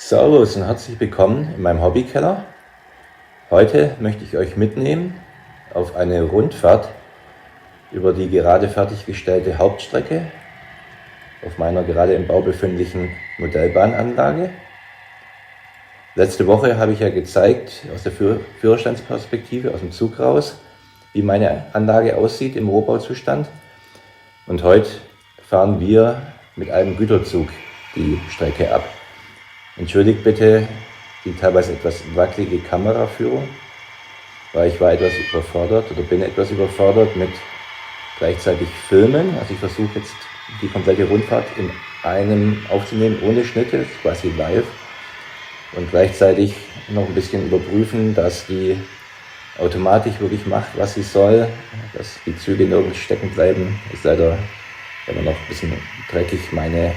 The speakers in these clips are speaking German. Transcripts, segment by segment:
Servus und herzlich willkommen in meinem Hobbykeller. Heute möchte ich euch mitnehmen auf eine Rundfahrt über die gerade fertiggestellte Hauptstrecke auf meiner gerade im Bau befindlichen Modellbahnanlage. Letzte Woche habe ich ja gezeigt, aus der Führerstandsperspektive, aus dem Zug raus, wie meine Anlage aussieht im Rohbauzustand. Und heute fahren wir mit einem Güterzug die Strecke ab. Entschuldigt bitte die teilweise etwas wackelige Kameraführung, weil ich war etwas überfordert oder bin etwas überfordert mit gleichzeitig Filmen. Also ich versuche jetzt die komplette Rundfahrt in einem aufzunehmen, ohne Schnitte, quasi live. Und gleichzeitig noch ein bisschen überprüfen, dass die Automatik wirklich macht, was sie soll, dass die Züge nirgends stecken bleiben. Ist leider immer noch ein bisschen dreckig, meine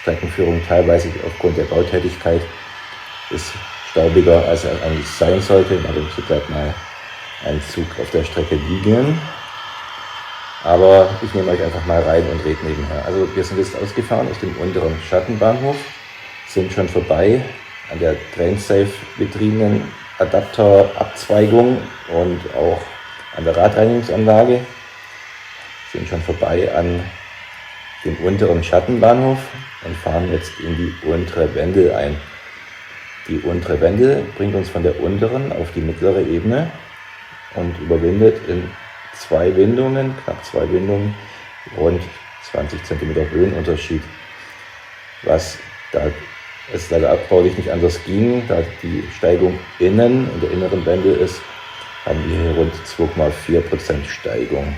Streckenführung teilweise aufgrund der Bautätigkeit ist staubiger, als er eigentlich sein sollte. Aber so bleibt mal ein Zug auf der Strecke liegen. Aber ich nehme euch einfach mal rein und rede nebenher. Also wir sind jetzt ausgefahren aus dem unteren Schattenbahnhof, sind schon vorbei an der TrainSafe betriebenen Adapterabzweigung und auch an der Radreinigungsanlage, sind schon vorbei an dem unteren Schattenbahnhof und fahren jetzt in die untere Wendel ein. Die untere Wendel bringt uns von der unteren auf die mittlere Ebene und überwindet in knapp zwei Windungen, rund 20 cm Höhenunterschied. Was da es leider abbaulich nicht anders ging, da die Steigung innen in der inneren Wendel ist, haben wir hier rund 2,4% Steigung.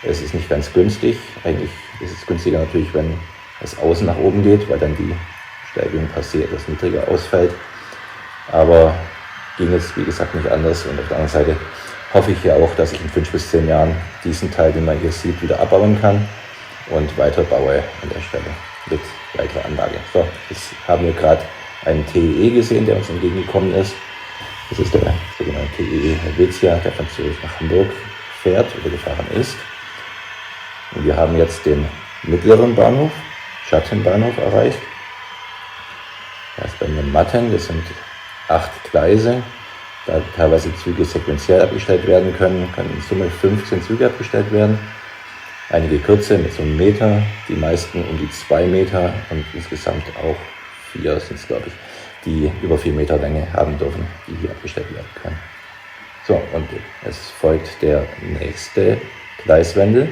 Es ist nicht ganz günstig. Eigentlich ist es günstiger natürlich, wenn es außen nach oben geht, weil dann die Steigung per se etwas niedriger ausfällt. Aber ging es, wie gesagt, nicht anders. Und auf der anderen Seite hoffe ich ja auch, dass ich in 5 bis 10 Jahren diesen Teil, den man hier sieht, wieder abbauen kann und weiterbaue an der Stelle mit weiterer Anlage. So, jetzt haben wir gerade einen TEE gesehen, der uns entgegengekommen ist. Das ist der sogenannte TEE Helvetia, der von Zürich nach Hamburg fährt oder gefahren ist. Und wir haben jetzt den mittleren Bahnhof, Schattenbahnhof, erreicht. Da ist bei mir Matten, das sind 8 Gleise, da teilweise Züge sequenziell abgestellt werden können in Summe 15 Züge abgestellt werden. Einige kürzer mit so einem Meter, die meisten um die 2 Meter und insgesamt auch 4 sind es, glaube ich, die über 4 Meter Länge haben dürfen, die hier abgestellt werden können. So, und es folgt der nächste Gleiswendel.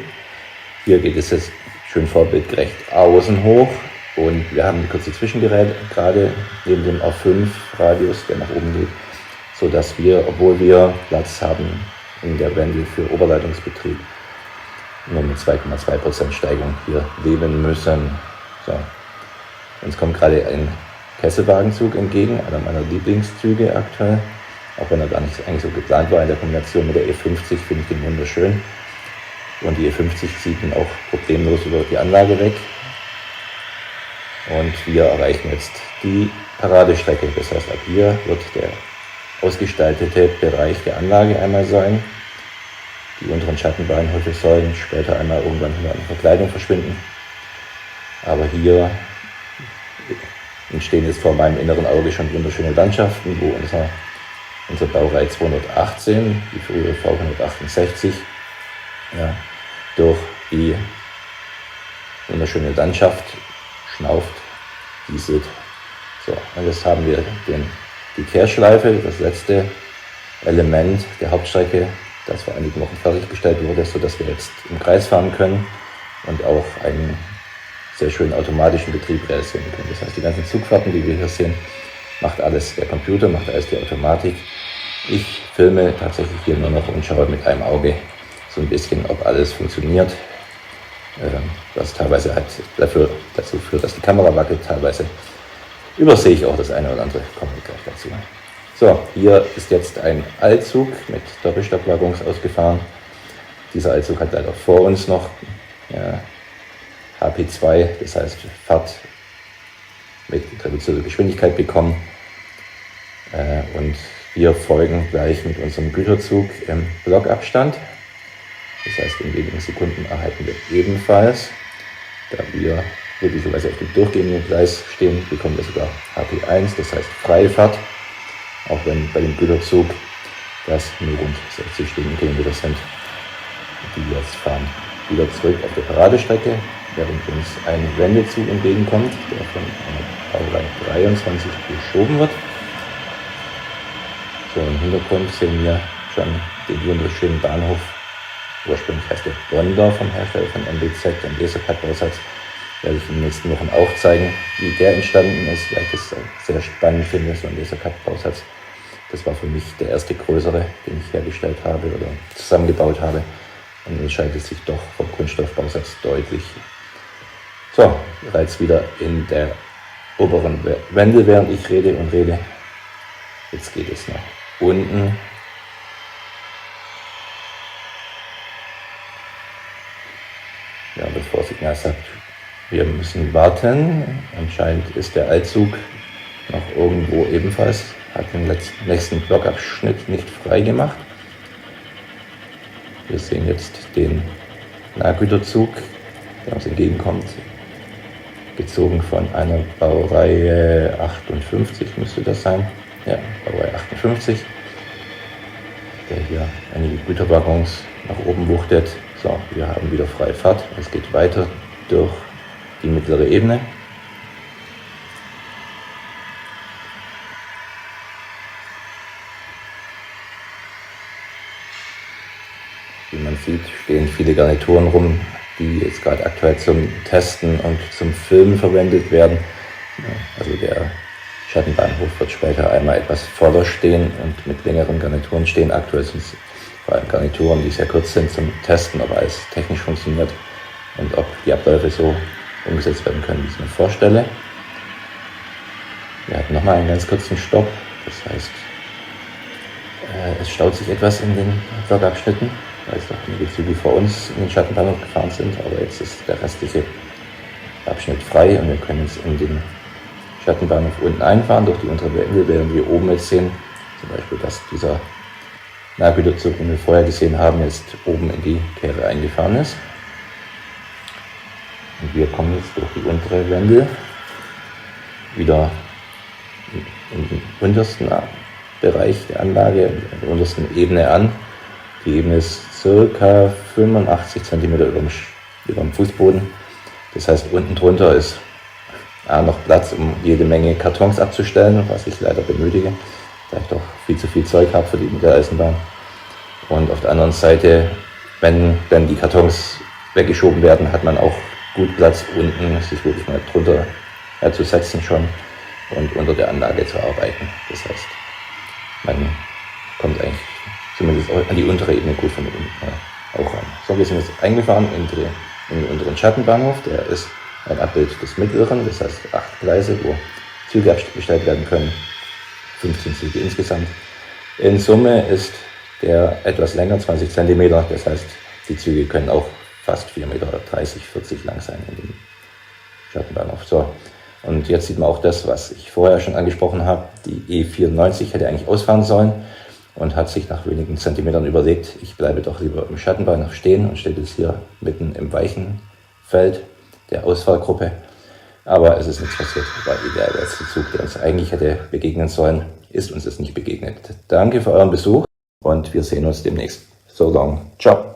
Hier geht es jetzt schön vorbildgerecht außen hoch und wir haben eine kurze Zwischengerade gerade neben dem A5-Radius, der nach oben geht, sodass wir, obwohl wir Platz haben in der Wendel für Oberleitungsbetrieb, nur mit 2,2% Steigung hier leben müssen. So. Uns kommt gerade ein Kesselwagenzug entgegen, einer meiner Lieblingszüge aktuell, auch wenn er gar nicht eigentlich so geplant war. In der Kombination mit der E50 finde ich den wunderschön. Und die E50 zieht ihn auch problemlos über die Anlage weg. Und wir erreichen jetzt die Paradestrecke. Das heißt, ab hier wird der ausgestaltete Bereich der Anlage einmal sein. Die unteren Schattenbahnhöfe sollen später einmal irgendwann in der Verkleidung verschwinden. Aber hier entstehen jetzt vor meinem inneren Auge schon wunderschöne Landschaften, wo unser Baureihe 218, die frühere V168, ja, durch die wunderschöne Landschaft schnauft, dieselt. So, und jetzt haben wir die Kehrschleife, das letzte Element der Hauptstrecke, das vor einigen Wochen fertiggestellt wurde, sodass wir jetzt im Kreis fahren können und auch einen sehr schönen automatischen Betrieb realisieren können. Das heißt, die ganzen Zugfahrten, die wir hier sehen, macht alles der Computer, macht alles die Automatik. Ich filme tatsächlich hier nur noch und schaue mit einem Auge so ein bisschen, ob alles funktioniert, was teilweise halt dazu führt, dass die Kamera wackelt. Teilweise übersehe ich auch das eine oder andere, kommen wir gleich dazu. So, hier ist jetzt ein Eilzug mit Doppelstockwaggons ausgefahren. Dieser Eilzug hat leider vor uns noch HP2, das heißt Fahrt mit reduzierter Geschwindigkeit bekommen. Und wir folgen gleich mit unserem Güterzug im Blockabstand. Das heißt, in wenigen Sekunden erhalten wir ebenfalls, da wir möglicherweise auf dem durchgehenden Gleis stehen, bekommen wir sogar HP1, das heißt freie Fahrt, auch wenn bei dem Güterzug das nur rund 60 Stundenkilometer sind, die wir jetzt fahren. Wieder zurück auf der Paradestrecke, während uns ein Wendezug entgegenkommt, der von einer Baureihe 23 geschoben wird. So, im Hintergrund sehen wir schon den wunderschönen Bahnhof. Ursprünglich heißt der Bonder vom Hersteller von MBZ, ein Lasercut-Bausatz. Werde ich in den nächsten Wochen auch zeigen, wie der entstanden ist, weil ich das sehr spannend finde, so ein Lasercut-Bausatz. Das war für mich der erste größere, den ich hergestellt habe oder zusammengebaut habe. Und unterscheidet sich doch vom Kunststoffbausatz deutlich. So, bereits wieder in der oberen Wendel, während ich rede und rede. Jetzt geht es nach unten. Ja, das Vorsignal sagt, wir müssen warten. Anscheinend ist der Eilzug noch irgendwo ebenfalls, hat den nächsten Blockabschnitt nicht frei gemacht. Wir sehen jetzt den Nahgüterzug, der uns entgegenkommt, gezogen von einer Baureihe 58 müsste das sein. Ja, Baureihe 58, der hier einige Güterwaggons nach oben wuchtet. So, wir haben wieder freie Fahrt. Es geht weiter durch die mittlere Ebene. Wie man sieht, stehen viele Garnituren rum, die jetzt gerade aktuell zum Testen und zum Filmen verwendet werden. Also der Schattenbahnhof wird später einmal etwas voller stehen und mit längeren Garnituren stehen. Aktuell sind es vor allem Garnituren, die sehr kurz sind zum Testen, ob alles technisch funktioniert und ob die Abläufe so umgesetzt werden können, wie ich es mir vorstelle. Wir hatten nochmal einen ganz kurzen Stopp, das heißt, es staut sich etwas in den Blockabschnitten, weil es noch einige Züge vor uns in den Schattenbahnhof gefahren sind, aber jetzt ist der restliche Abschnitt frei und wir können jetzt in den Schattenbahnhof unten einfahren, durch die untere Wendel, während wir oben jetzt sehen, zum Beispiel, dass dieser Nahgüterzug, den wir vorher gesehen haben, jetzt oben in die Kehre eingefahren ist. Und wir kommen jetzt durch die untere Wendel wieder in den untersten Bereich der Anlage, in der untersten Ebene an. Die Ebene ist ca. 85 cm über dem Fußboden. Das heißt, unten drunter ist noch Platz, um jede Menge Kartons abzustellen, was ich leider benötige, da ich doch viel zu viel Zeug habe für die Modelleisenbahn. Und auf der anderen Seite, wenn dann die Kartons weggeschoben werden, hat man auch gut Platz unten, sich wirklich mal drunter zu setzen schon und unter der Anlage zu arbeiten. Das heißt, man kommt eigentlich zumindest an die untere Ebene gut von unten auch ran. So, wir sind jetzt eingefahren in den unteren Schattenbahnhof. Der ist ein Abbild des mittleren, das heißt 8 Gleise, wo Züge abgestellt werden können, 15 Züge insgesamt. In Summe ist der etwas länger, 20 cm, das heißt, die Züge können auch fast 4,30 Meter, 40 lang sein in dem Schattenbahnhof. So, und jetzt sieht man auch das, was ich vorher schon angesprochen habe. Die E94 hätte eigentlich ausfahren sollen und hat sich nach wenigen Zentimetern überlegt, ich bleibe doch lieber im Schattenbahnhof stehen und steht jetzt hier mitten im weichen Feld der Ausfahrgruppe. Aber es ist nichts passiert, weil der letzte Zug, der uns eigentlich hätte begegnen sollen, ist uns jetzt nicht begegnet. Danke für euren Besuch und wir sehen uns demnächst. So long. Ciao.